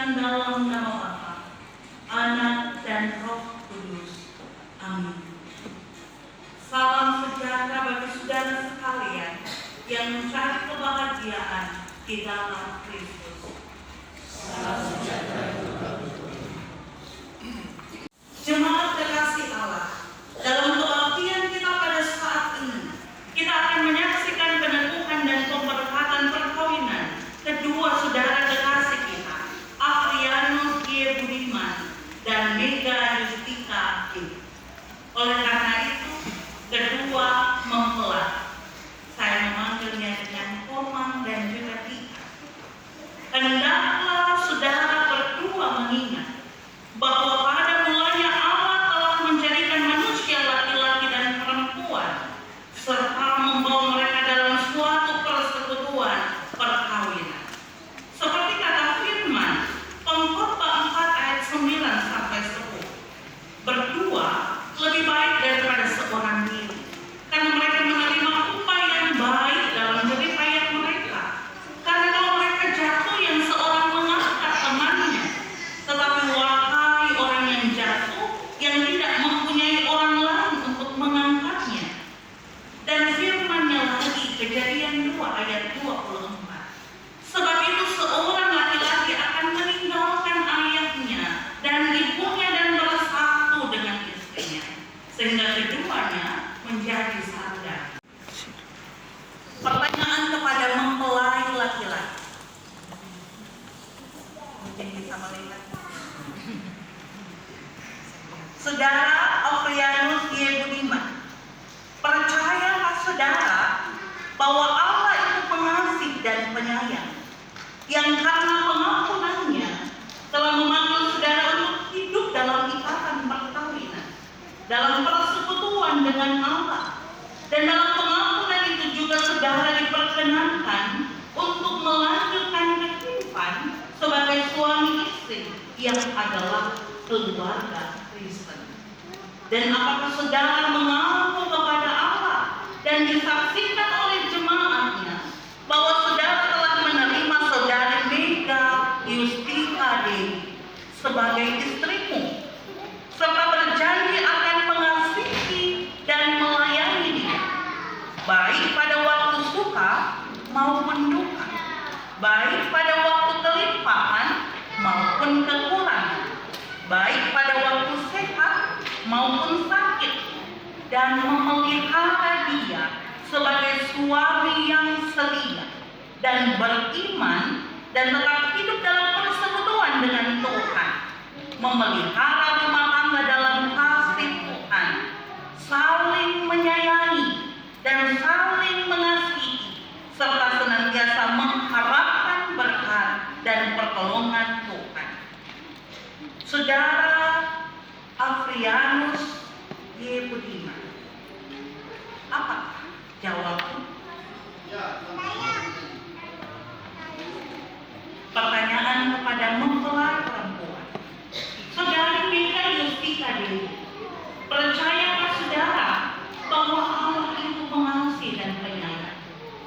dengan dalam nama Bapa, Anak dan Roh Kudus. Amin. Salam sejahtera bagi saudara sekalian yang mencari kebahagiaan di dalam Kristus. Salam sejahtera. Jemaat kekasih Allah, dalam kebaktian kita pada saat ini, kita akan menyaksikan peneguhan dan pemberkatan perkawinan kedua saudara kekasih kita, Afrianus G. Budiman dan Mega Yustika G. Oleh karena itu, kedua mempelai, saya memanggilnya dengan Komang dan juga Tika. Hendaklah saudara berdua mengingat bahwa pada mulanya Allah telah menjadikan manusia laki-laki dan perempuan serta membawa mereka dalam suatu persekutuan perkawinan. Seperti kata firman Pengkhotbah 4 ayat 9 sampai 10. Berdua lebih baik daripada seorang diri, karena mereka menerima upah yang baik dalam jerih payah mereka. Karena kalau mereka jatuh, yang seorang mengangkat temannya. Tetapi wahai orang yang jatuh, yang tidak mempunyai orang lain untuk mengangkatnya. Dan firman-Nya lagi, Kejadian 2 ayat 24. Sebab itu seorang laki-laki akan meninggalkan ayahnya dan ibunya dan bersatu dengan istrinya, sehingga keduanya menjadi satu darah. Pertanyaan kepada mempelai laki-laki. Mungkin bisa melihat. Saudara Afrianus G. Budiman, percayalah saudara bahwa Allah itu pengasih dan penyayang, yang karena pengampunannya telah memanggil saudara untuk hidup dalam ikatan perkawinan, dalam persekutuan dengan Allah. Dan dalam pengampunan itu juga saudara diperkenankan untuk melanjutkan kehidupan sebagai suami istri yang adalah keluarga Kristen. Dan apakah saudara mengaku kepada Allah dan disaksikan oleh jemaatnya bahwa saudara telah menerima saudari Mega Yustika Dewi sebagai istrimu, serta berjanji akan mengasihi dan melayani dia, baik pada waktu suka maupun duka, baik pada waktu kelimpahan maupun kekurangan, baik pada waktu sehat maupun sakit, dan memelihara dia sebagai suami yang setia dan beriman dan tetap hidup dalam persekutuan dengan Tuhan, memelihara rumah tangga dalam kasih Tuhan, saling menyayangi dan saling mengasihi, serta senantiasa mengharapkan berkat dan pertolongan Tuhan. Saudara Afrianus G. Budiman, apa jawabmu? Pertanyaan kepada mempelai perempuan. Saudari Mega Yustika Dewi, percayalah saudara bahwa Allah itu pengasih dan penyayang,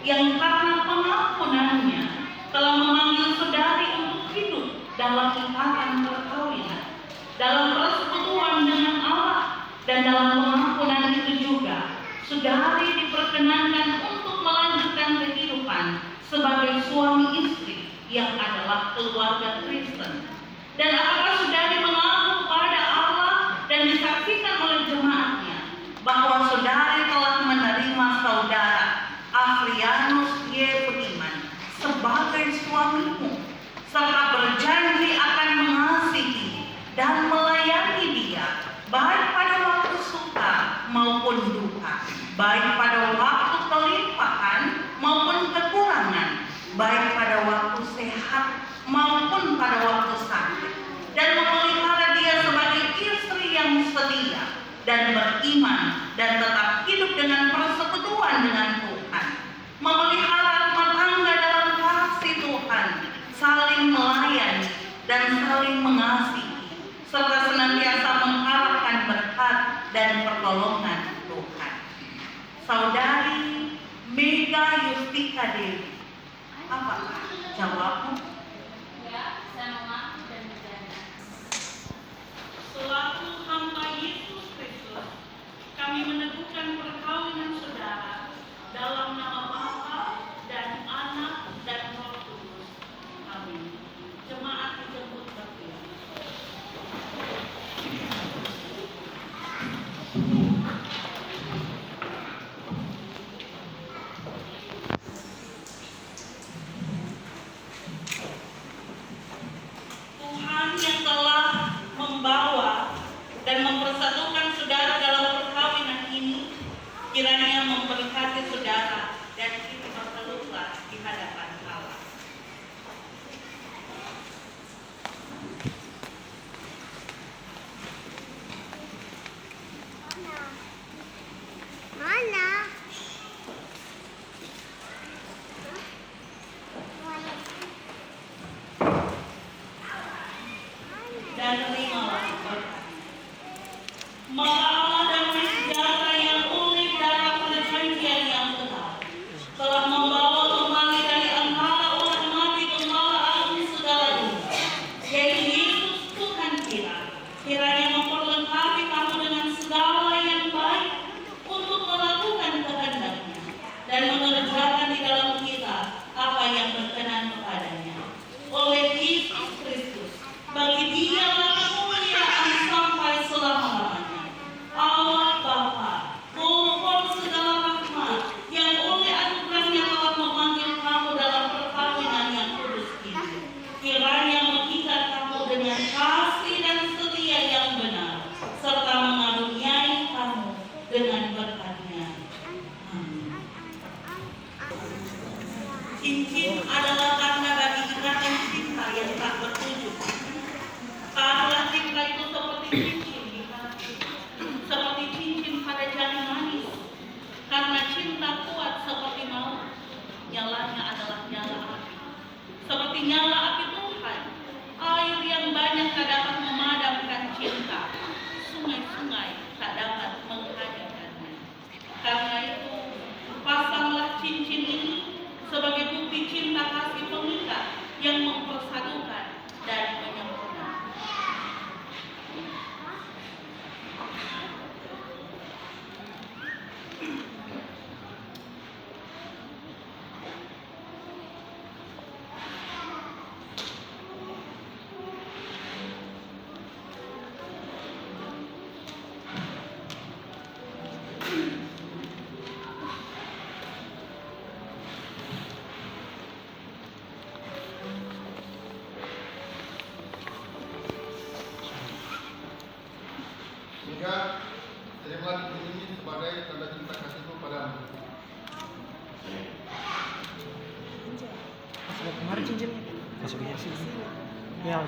yang karena pengampunannya telah memanggil saudari untuk hidup dalam ikatan perkawinan, dalam persekutuan dengan Allah. Dan dalam pengampunan itu juga saudari diperkenankan untuk melanjutkan kehidupan sebagai suami istri yang adalah keluarga Kristen. Dan apakah saudari mengaku kepada Allah dan disaksikan oleh jemaatnya bahwa saudari telah menerima saudara Afrianus G. Budiman sebagai suamimu, serta berjanji akan mengasihi dan melayani dia, baik pada waktu suka maupun duka, baik pada waktu kelimpahan maupun kekurangan, baik pada waktu sehat maupun pada waktu sakit, dan memelihara dia sebagai istri yang setia dan beriman dan tetap hidup dengan persekutuan dengan Tuhan, memelihara rumah tangga dalam kasih Tuhan, saling melayani dan saling mengasihi, serta senantiasa mengharapkan berkat dan pertolongan Tuhan. Saudari Mega Yustika Dewi, apakah jawabmu? Ya, saya mengaku dan dan terimalah berkat. Maka Allah damai sejahtera yang oleh dalam perjanjian yang benar telah membawa kembali dari antara orang mati Gembala Agung segala dunia, yaitu Yesus Tuhan kita. Kiranya memperlengkapi kamu dengan segala yang baik untuk melakukan kehendaknya dan mengerjakan di dalam kita apa yang berkenan kepadanya. Oleh Yesus Kristus, bagi Dia kemuliaan sampai selama-lamanya. Allah Bapa, mohon segala rahmat yang oleh anugerahnya telah memanggil kamu dalam perkawinan yang kudus ini. Kiranya mengikat kamu dengan kasih dan setia yang benar, serta mengaruniai kamu dengan berkat-Nya. Amin. Cincin adalah tanda bagi ikatan cinta yang tak bertujuan. Karena cinta itu seperti cincin di hati, seperti cincin pada jari manis. Karena cinta kuat seperti maut, nyalanya adalah nyala api. Seperti nyala api Tuhan, air yang banyak tak dapat memadamkan cinta. Sungai-sungai tak dapat menghadapkannya. Karena itu, pasanglah cincin ini sebagai bukti cinta kasih pengikat yang mempersatukan dan menyempurnakan. Sehingga terimalah cincin ini sebagai tanda cinta kasihku padamu. Kemarin cincin masuk ya sih. Ya.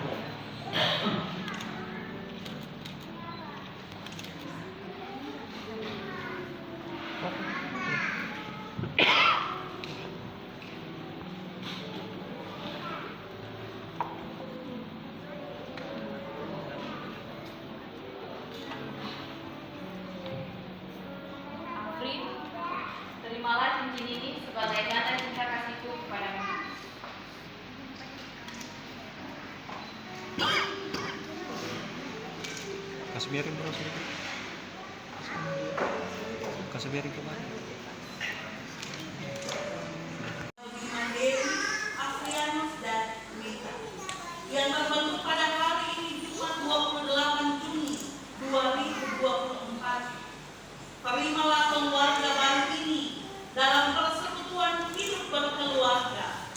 Afrin, terimalah cincin ini sebagai tanda cinta kasihku kepadamu. Kasih biarin bro, kasih biarin kemarin. Mandiri, Afrianus, dan Mita yang terbentuk pada hari ini Jumat 28 Juni 2024. Terimalah keluarga baru ini dalam persekutuan hidup berkeluarga,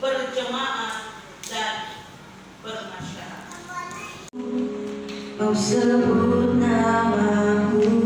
berjemaah, dan bermasyarakat. Kau sebut namaku